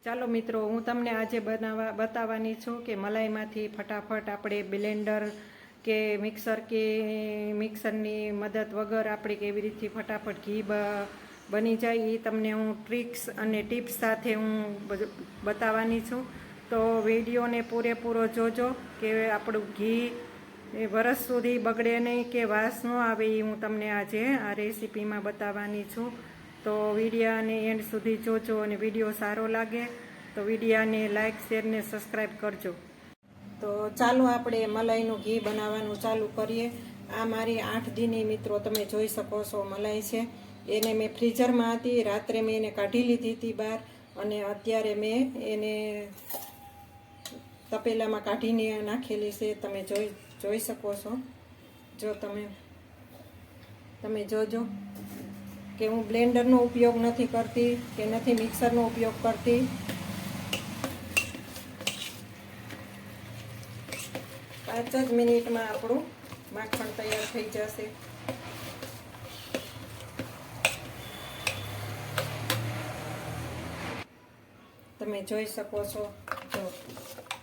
ચાલો મિત્રો, હું તમને આજે બતાવવાની છું કે મલાઈમાંથી ફટાફટ આપણે બ્લેન્ડર કે મિક્સરની મદદ વગર આપણે કેવી રીતે ફટાફટ ઘી બની જાય એ તમને હું ટ્રિક્સ અને ટિપ્સ સાથે હું બતાવવાની છું. તો વિડીયોને પૂરેપૂરો જોજો કે આપણું ઘી વરસ સુધી બગડે નહીં કે વાસ ન આવે એ હું તમને આજે આ રેસીપીમાં બતાવવાની છું. તો વિડીયાને એન્ડ સુધી જોજો અને વિડીયો સારો લાગે તો વિડીયાને લાઇક શેર ને સબસ્ક્રાઈબ કરજો. તો ચાલો આપણે મલાઈનું ઘી બનાવવાનું ચાલુ કરીએ. આ મારી 8 દીની મિત્રો તમે જોઈ શકો છો મલાઈ છે. એને મેં ફ્રીઝરમાં હતી, રાત્રે મેં એને કાઢી લીધી હતી બહાર અને અત્યારે મેં એને તપેલામાં કાઢીને નાખેલી છે. તમે જોઈ શકો છો. જો તમે જોજો કે હું બ્લેન્ડરનો ઉપયોગ નથી કરતી કે નથી મિક્સરનો ઉપયોગ કરતી. 5 જ મિનિટમાં આપણું માખણ તૈયાર થઈ જશે. તમે જોઈ શકો છો. જો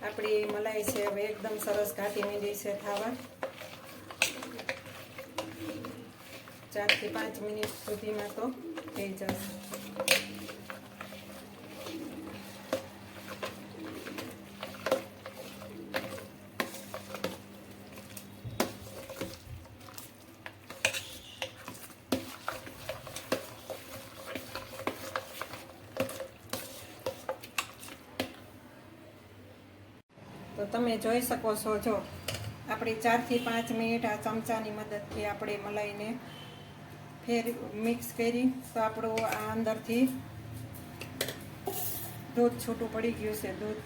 આપણી મલાઈ છે હવે એકદમ સરસ ઘાટી મીંડી છે ખાવા. 4 થી 5 મિનિટ સુધીમાં તો થઈ જશે. તો તમે જોઈ શકો છો. જો આપણે 4 થી 5 મિનિટ આ ચમચાની મદદથી આપણે મલાઈને મિક્સ કરી તો આપણું આ અંદરથી દૂધ છૂટું પડી ગયું છે. દૂધ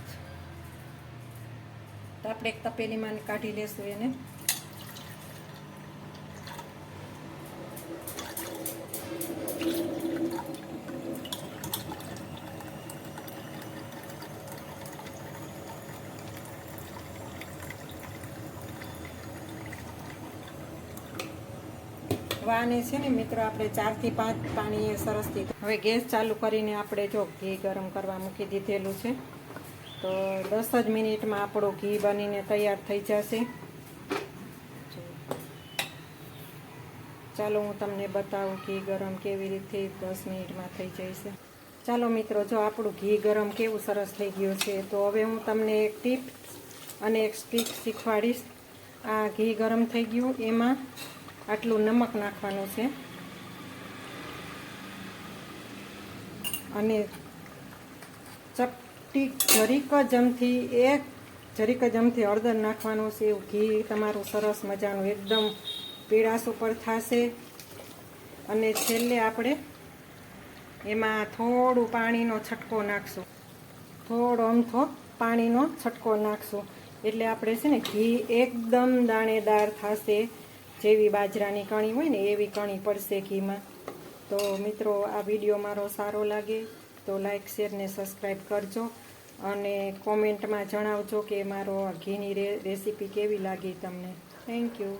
તો આપણે એક તપેલીમાં કાઢી લેશું એને. આને છે ને મિત્રો આપણે 4 થી 5 પાણીએ સરસથી. હવે ગેસ ચાલુ કરીને આપણે જો ઘી ગરમ કરવા મૂકી દીધેલું છે. તો 10 જ મિનિટમાં આપણું ઘી બનીને તૈયાર થઈ જશે. ચાલો હું તમને બતાવું ઘી ગરમ કેવી રીતે 10 મિનિટમાં થઈ જાય છે. ચાલો મિત્રો, જો આપણું ઘી ગરમ કેવું સરસ થઈ ગયું છે. તો હવે હું તમને એક ટીપ અને એક સ્ટીક શીખવાડીશ. આ ઘી ગરમ થઈ ગયું, એમાં આટલું નમક નાખવાનું છે અને ચપટી જરીક જમથી હળદર નાખવાનું છે. એવું ઘી તમારું સરસ મજાનું એકદમ પીળાશ ઉપર થશે. અને છેલ્લે આપણે એમાં થોડું પાણીનો છટકો નાખશું. થોડો અમથો પાણીનો છટકો નાખશું એટલે આપણે છે ને ઘી એકદમ દાણેદાર થશે. જેવી બાજરાની કણી હોય ને એવી કણી પડશે ઘીમાં. તો મિત્રો, આ વિડીયો મારો સારો લાગે તો લાઈક શેર ને સબસ્ક્રાઈબ કરજો અને કોમેન્ટમાં જણાવજો કે મારો ઘીની રેસીપી કેવી લાગી તમને. Thank you.